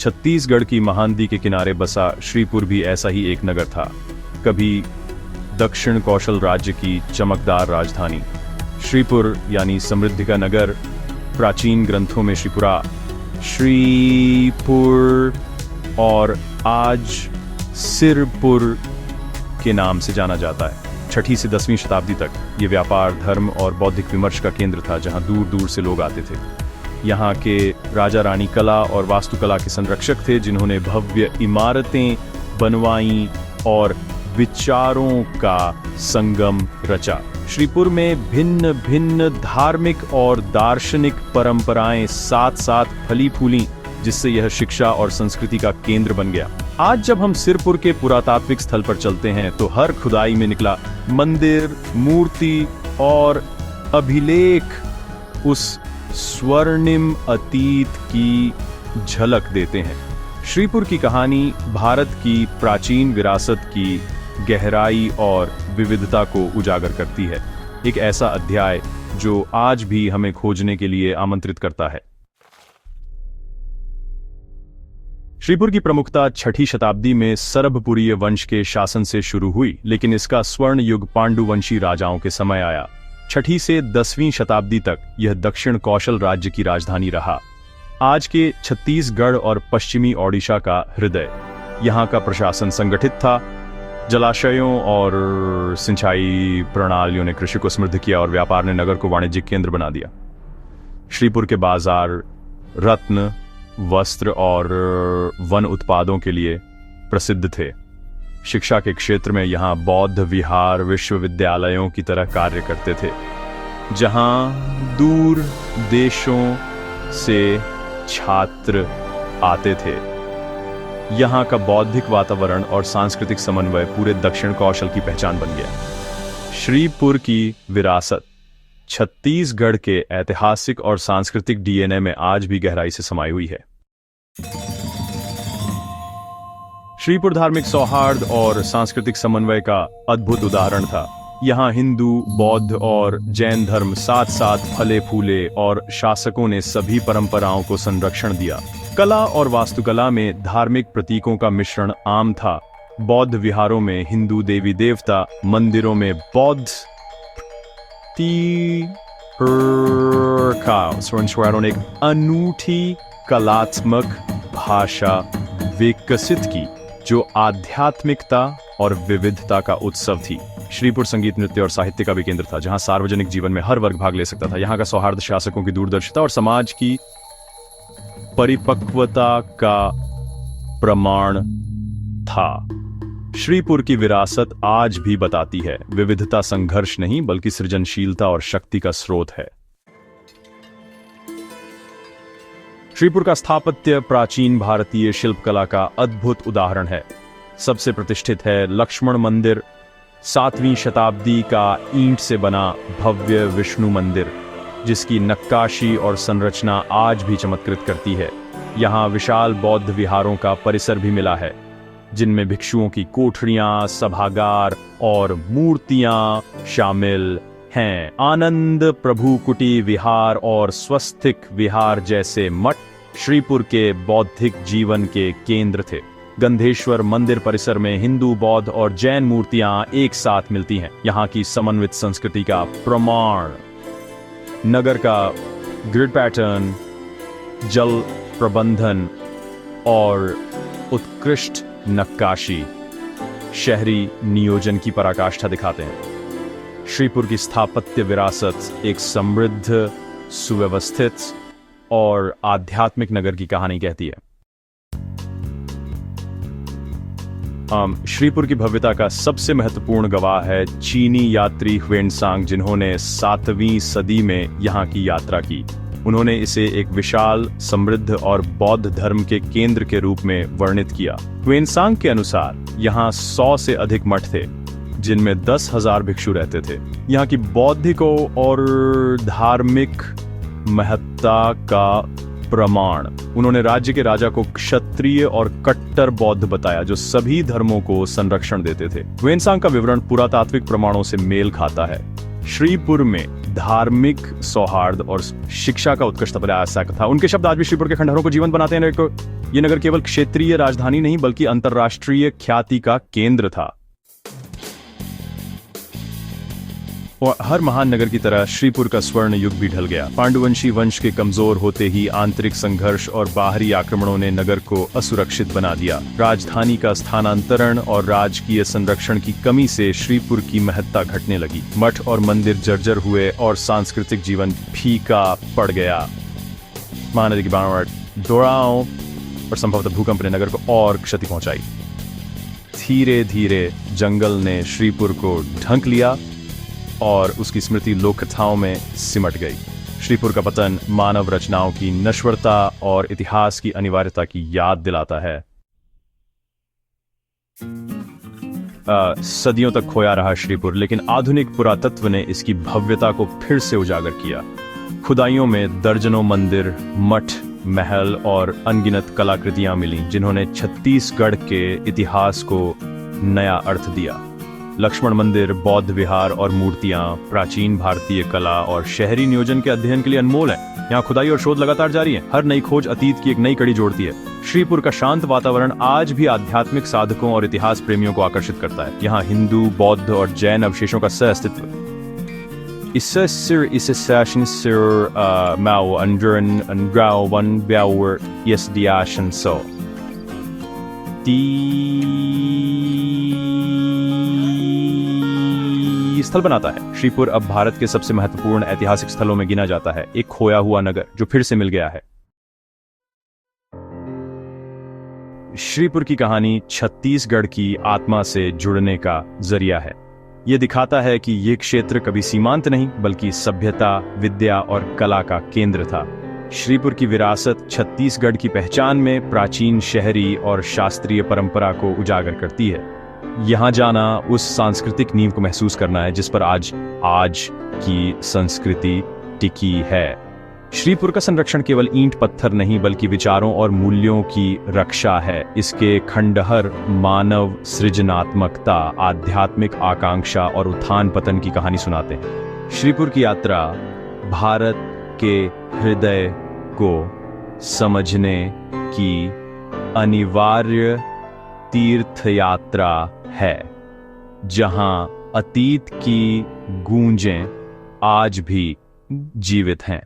छत्तीसगढ़ की महानदी के किनारे बसा श्रीपुर भी ऐसा ही एक नगर था। कभी दक्षिण कौशल राज्य की चमकदार राजधानी श्रीपुर यानी समृद्धि का नगर, प्राचीन ग्रंथों में श्रीपुरा, श्रीपुर और आज सिरपुर के नाम से जाना जाता है। 6ठी से 10वीं शताब्दी तक ये व्यापार, धर्म और बौद्धिक विमर्श का केंद्र था, जहां दूर दूर से लोग आते थे। यहाँ के राजा रानी कला और वास्तुकला के संरक्षक थे, जिन्होंने भव्य इमारतें बनवाई और विचारों का संगम रचा। श्रीपुर में भिन्न भिन्न धार्मिक और दार्शनिक परंपराएं साथ साथ फली फूली, जिससे यह शिक्षा और संस्कृति का केंद्र बन गया। आज जब हम सिरपुर के पुरातात्विक स्थल पर चलते हैं तो हर खुदाई में निकला मंदिर, मूर्ति और अभिलेख उस स्वर्णिम अतीत की झलक देते हैं। श्रीपुर की कहानी भारत की प्राचीन विरासत की गहराई और विविधता को उजागर करती है, एक ऐसा अध्याय जो आज भी हमें खोजने के लिए आमंत्रित करता है। श्रीपुर की प्रमुखता 6ठी शताब्दी में सरभपुरीय वंश के शासन से शुरू हुई, लेकिन इसका स्वर्ण युग पांडुवंशी राजाओं के समय आया। 6ठी से 10वीं शताब्दी तक यह दक्षिण कौशल राज्य की राजधानी रहा, आज के छत्तीसगढ़ और पश्चिमी ओडिशा का हृदय। यहाँ का प्रशासन संगठित था, जलाशयों और सिंचाई प्रणालियों ने कृषि को समृद्ध किया और व्यापार ने नगर को वाणिज्यिक केंद्र बना दिया। श्रीपुर के बाजार रत्न, वस्त्र और वन उत्पादों के लिए प्रसिद्ध थे। शिक्षा के क्षेत्र में यहाँ बौद्ध विहार विश्वविद्यालयों की तरह कार्य करते थे, जहाँ दूर देशों से छात्र आते थे। यहाँ का बौद्धिक वातावरण और सांस्कृतिक समन्वय पूरे दक्षिण कौशल की पहचान बन गया। श्रीपुर की विरासत छत्तीसगढ़ के ऐतिहासिक और सांस्कृतिक डीएनए में आज भी गहराई से समाई हुई है। श्रीपुर धार्मिक सौहार्द और सांस्कृतिक समन्वय का अद्भुत उदाहरण था। यहाँ हिंदू, बौद्ध और जैन धर्म साथ साथ फले फूले और शासकों ने सभी परंपराओं को संरक्षण दिया। कला और वास्तुकला में धार्मिक प्रतीकों का मिश्रण आम था। बौद्ध विहारों में हिंदू देवी देवता, मंदिरों में बौद्ध ने एक अनूठी कलात्मक भाषा विकसित की, जो आध्यात्मिकता और विविधता का उत्सव थी। श्रीपुर संगीत, नृत्य और साहित्य का भी केंद्र था, जहां सार्वजनिक जीवन में हर वर्ग भाग ले सकता था। यहाँ का सौहार्द शासकों की दूरदर्शिता और समाज की परिपक्वता का प्रमाण था। श्रीपुर की विरासत आज भी बताती है, विविधता संघर्ष नहीं बल्कि सृजनशीलता और शक्ति का स्रोत है। श्रीपुर का स्थापत्य प्राचीन भारतीय शिल्पकला का अद्भुत उदाहरण है। सबसे प्रतिष्ठित है लक्ष्मण मंदिर, 7वीं शताब्दी का ईंट से बना भव्य विष्णु मंदिर, जिसकी नक्काशी और संरचना आज भी चमत्कृत करती है। यहाँ विशाल बौद्ध विहारों का परिसर भी मिला है, जिनमें भिक्षुओं की कोठरियां, सभागार और मूर्तियां शामिल हैं। आनंद प्रभु कुटी विहार और स्वस्तिक विहार जैसे मठ श्रीपुर के बौद्धिक जीवन के केंद्र थे। गंधेश्वर मंदिर परिसर में हिंदू, बौद्ध और जैन मूर्तियां एक साथ मिलती हैं, यहाँ की समन्वित संस्कृति का प्रमाण। नगर का ग्रिड पैटर्न, जल प्रबंधन और उत्कृष्ट नक्काशी शहरी नियोजन की पराकाष्ठा दिखाते हैं। श्रीपुर की स्थापत्य विरासत एक समृद्ध, सुव्यवस्थित और आध्यात्मिक नगर की कहानी कहती है। श्रीपुर की भव्यता का सबसे महत्वपूर्ण गवाह है चीनी यात्री ह्वेनसांग, जिन्होंने 7वीं सदी में यहाँ की यात्रा की। उन्होंने इसे एक विशाल, समृद्ध और बौद्ध धर्म के केंद्र के रूप में वर्णित किया। ह्वेनसांग के अनुसार यहाँ 100 से अधिक मठ थे, जिनमें 10,000 भिक्षु रहते थे। यहाँ की बौद्धिकों और धार्मिक महत्ता का प्रमाण। उन्होंने राज्य के राजा को क्षत्रिय और कट्टर बौद्ध बताया, जो सभी धर्मों को संरक्षण देते थे। ह्वेनसांग का विवरण पुरातात्विक प्रमाणों से मेल खाता है। श्रीपुर में धार्मिक सौहार्द और शिक्षा का उत्कृष्ट प्रयासक था। उनके शब्द आज भी श्रीपुर के खंडहरों को जीवंत बनाते हैं। ये नगर केवल क्षेत्रीय राजधानी नहीं बल्कि अंतर्राष्ट्रीय ख्याति का केंद्र था। और हर महान नगर की तरह श्रीपुर का स्वर्ण युग भी ढल गया। पांडुवंशी वंश के कमजोर होते ही आंतरिक संघर्ष और बाहरी आक्रमणों ने नगर को असुरक्षित बना दिया। राजधानी का स्थानांतरण और राजकीय संरक्षण की कमी से श्रीपुर की महत्ता घटने लगी। मठ और मंदिर जर्जर हुए और सांस्कृतिक जीवन फीका पड़ गया। महानदी की बाढ़, दौड़ाव और संभवतः भूकंप ने नगर को और क्षति पहुंचाई। धीरे धीरे जंगल ने श्रीपुर को ढंक लिया और उसकी स्मृति लोककथाओं में सिमट गई। श्रीपुर का पतन मानव रचनाओं की नश्वरता और इतिहास की अनिवार्यता की याद दिलाता है। सदियों तक खोया रहा श्रीपुर, लेकिन आधुनिक पुरातत्व ने इसकी भव्यता को फिर से उजागर किया। खुदाइयों में दर्जनों मंदिर, मठ, महल और अनगिनत कलाकृतियां मिली, जिन्होंने छत्तीसगढ़ के इतिहास को नया अर्थ दिया। लक्ष्मण मंदिर, बौद्ध विहार और मूर्तियां प्राचीन भारतीय कला और शहरी नियोजन के अध्ययन के लिए अनमोल हैं। यहाँ खुदाई और शोध लगातार जारी है। हर नई खोज अतीत की एक नई कड़ी जोड़ती है। श्रीपुर का शांत वातावरण आज भी आध्यात्मिक साधकों और इतिहास प्रेमियों को आकर्षित करता है। यहाँ हिंदू, बौद्ध और जैन अवशेषों का सहअस्तित्व। स्थल बनाता है। श्रीपुर अब भारत के सबसे महत्वपूर्ण ऐतिहासिक स्थलों में गिना जाता है। एक खोया हुआ नगर जो फिर से मिल गया है। श्रीपुर की कहानी छत्तीसगढ़ की आत्मा से जुड़ने का जरिया है। यह दिखाता है कि यह क्षेत्र कभी सीमांत नहीं बल्कि सभ्यता, विद्या और कला का केंद्र था। श्रीपुर की विरासत छत्तीसगढ़ की पहचान में प्राचीन शहरी और शास्त्रीय परंपरा को उजागर करती है। यहाँ जाना उस सांस्कृतिक नींव को महसूस करना है जिस पर आज की संस्कृति टिकी है। श्रीपुर का संरक्षण केवल ईंट पत्थर नहीं बल्कि विचारों और मूल्यों की रक्षा है। इसके खंडहर मानव सृजनात्मकता, आध्यात्मिक आकांक्षा और उत्थान पतन की कहानी सुनाते हैं। श्रीपुर की यात्रा भारत के हृदय को समझने की अनिवार्य तीर्थ यात्रा है, जहां अतीत की गूंजें आज भी जीवित हैं।